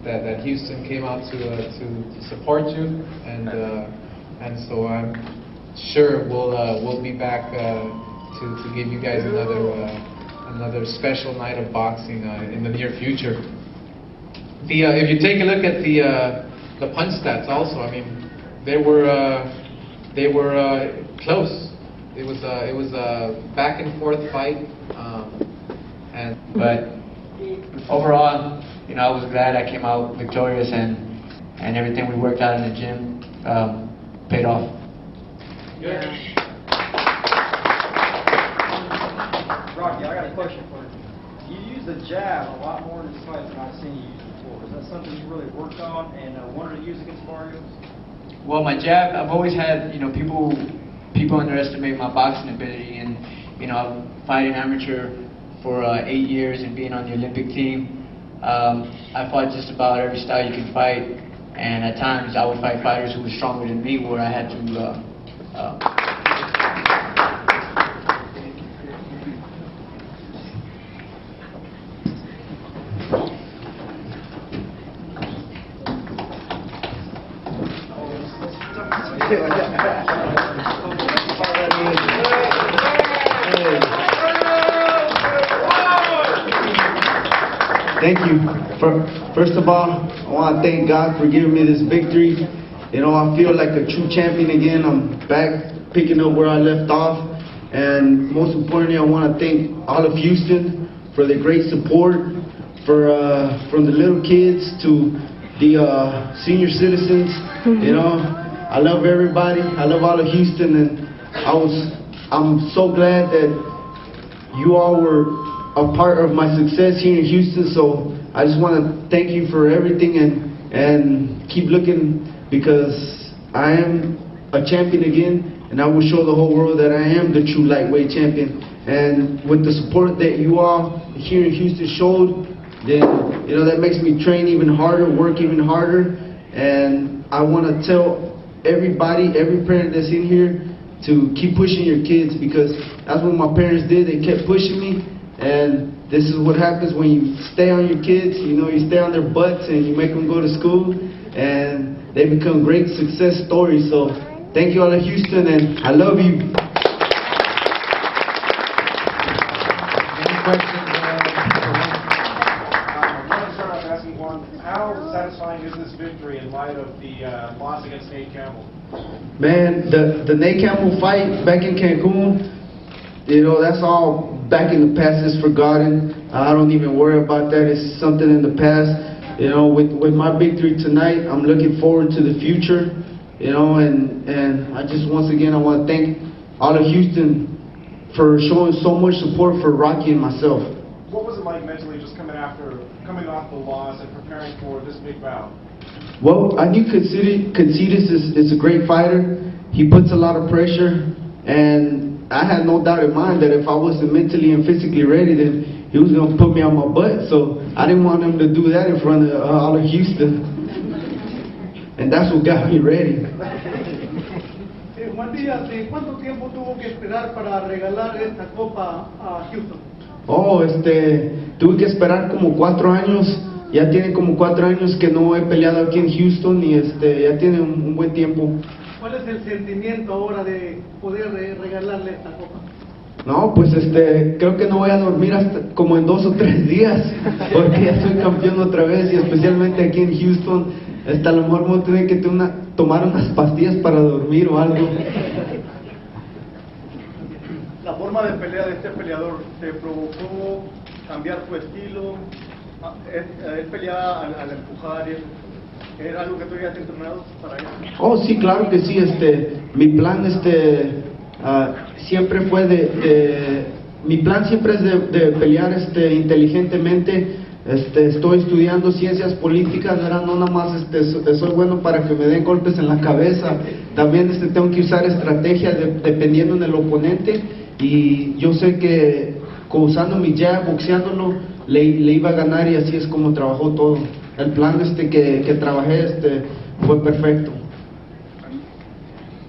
that Houston came out to support you, and so I'm sure we'll be back to give you guys another special night of boxing in the near future. If you take a look at the punch stats, also, I mean, they were close. It was a back and forth fight, but overall, you know, I was glad I came out victorious, and everything we worked out in the gym paid off. Yeah. Rocky, I got a question for you. You use the jab a lot more in this fight than I've seen you use before. Is that something you really worked on and wanted to use against Barrios? Well, my jab, I've always had, you know, people underestimate my boxing ability, and, you know, fighting amateur for 8 years and being on the Olympic team, I fought just about every style you can fight, and at times I would fight fighters who were stronger than me, where I had to Thank you. First of all, I want to thank God for giving me this victory. You know, I feel like a true champion again. I'm back picking up where I left off. And most importantly, I want to thank all of Houston for the great support, from the little kids to the senior citizens. You know, I love everybody. I love all of Houston, and I'm so glad that you all were a part of my success here in Houston. So I just want to thank you for everything, and keep looking, because I am a champion again, and I will show the whole world that I am the true lightweight champion. And with the support that you all here in Houston showed, then, you know, that makes me train even harder, work even harder. And I want to tell everybody, every parent that's in here, to keep pushing your kids, because that's what my parents did. They kept pushing me, and this is what happens when you stay on your kids. You know, you stay on their butts and you make them go to school, and they become great success stories. So thank you all in Houston, and I love you. Any questions? How satisfying is this victory in light of the loss against Nate Campbell? Man, the Nate Campbell fight back in Cancun, you know, that's all back in the past. It's forgotten. I don't even worry about that. It's something in the past. You know, with my victory tonight, I'm looking forward to the future. You know, and I just, once again, I want to thank all of Houston for showing so much support for Rocky and myself. What was it like mentally, just coming off the loss and preparing for this big bout? Well, I knew Katsidis is a great fighter. He puts a lot of pressure, and I had no doubt in mind that if I wasn't mentally and physically ready, then he was going to put me on my butt. So I didn't want him to do that in front of all of Houston. And that's what got me ready. Juan Diaz, ¿cuánto tiempo tuvo que esperar para regalar esta copa a Houston? Oh, tuve que esperar como 4 años. Ya tiene como 4 años que no he peleado aquí en Houston, y ya tiene un buen tiempo. ¿Cuál es el sentimiento ahora de poder regalarle esta copa? No, pues creo que no voy a dormir hasta como en 2 o 3 días, porque ya soy campeón otra vez, y especialmente aquí en Houston, a lo mejor voy a tener que tomar unas pastillas para dormir o algo. La forma de pelea de este peleador te provocó cambiar tu estilo. Él peleaba al empujar, y eso. ¿Era algo que tú habías entrenado para eso? Oh, sí, claro que sí. Mi plan siempre fue mi plan siempre es de pelear inteligentemente. Estoy estudiando ciencias políticas, ¿verdad? No nada más soy bueno para que me den golpes en la cabeza. También tengo que usar estrategias dependiendo del oponente, y yo sé que usando mi jab, boxeándolo, le iba a ganar, y así es como trabajó todo. El plan que trabajé fue perfecto.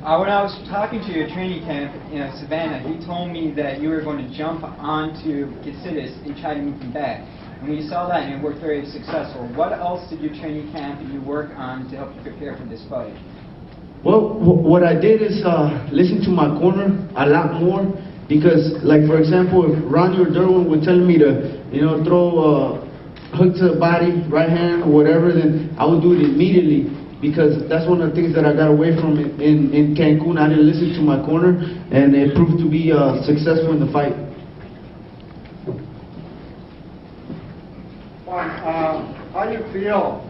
When I was talking to your training camp in Savannah, he told me that you were going to jump onto Katsidis and try to move him back. And when you saw that and it worked very successful, what else did your training camp and you work on to help you prepare for this fight? Well, what I did is listen to my corner a lot more, because, like, for example, if Ronnie or Derwin would tell me to, throw a hook to the body, right hand, or whatever, then I would do it immediately, because that's one of the things that I got away from in Cancun. I didn't listen to my corner, and it proved to be successful in the fight. Juan, how do you feel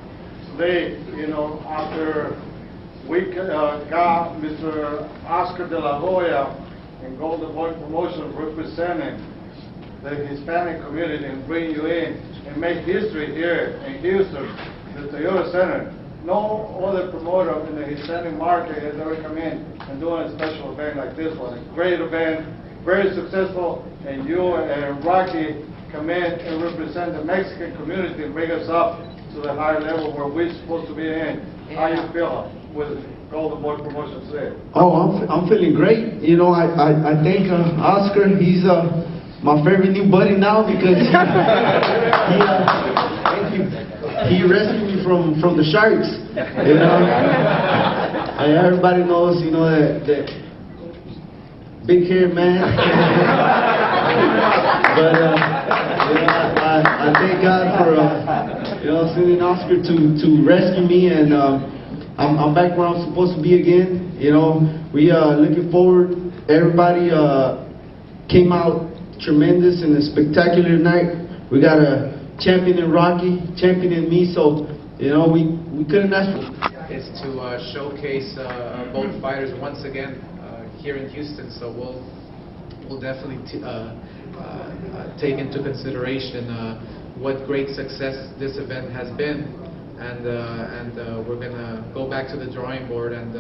today, after we got Mr. Oscar de la Hoya and Goldenboy Promotion representing the Hispanic community and bring you in and make history here in Houston, the Toyota Center? No other promoter in the Hispanic market has ever come in and doing a special event like this one. A great event, very successful, and you and Rocky come in and represent the Mexican community and bring us up to the higher level where we're supposed to be in. How you feel with Goldenboy Promotions today? Oh, I'm feeling great. I think Oscar, he's my favorite new buddy now, because he rescued me from the sharks. And everybody knows, that big hair man. But I thank God for sending Oscar to rescue me, and I'm back where I'm supposed to be again. We looking forward. Everybody came out tremendous and a spectacular night. We got a champion in Rocky, champion in me, so we couldn't ask for. Is to showcase both fighters once again here in Houston. So we'll definitely take into consideration what great success this event has been, and we're gonna go back to the drawing board and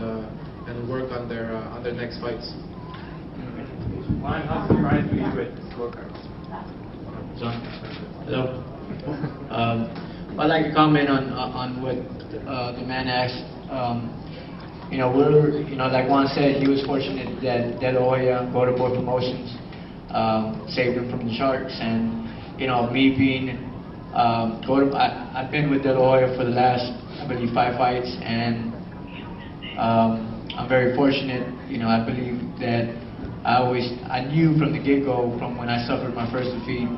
work on their next fights. Juan, how surprised were you with the scorecard? Hello. I'd like to comment on what the man asked. We're, like Juan said, he was fortunate that De La Hoya, Goldenboy Promotions, saved him from the Sharks. And, me being, I've been with De La Hoya for the last, I believe, 5 fights, and I'm very fortunate. I believe that I knew from the get-go, from when I suffered my first defeat,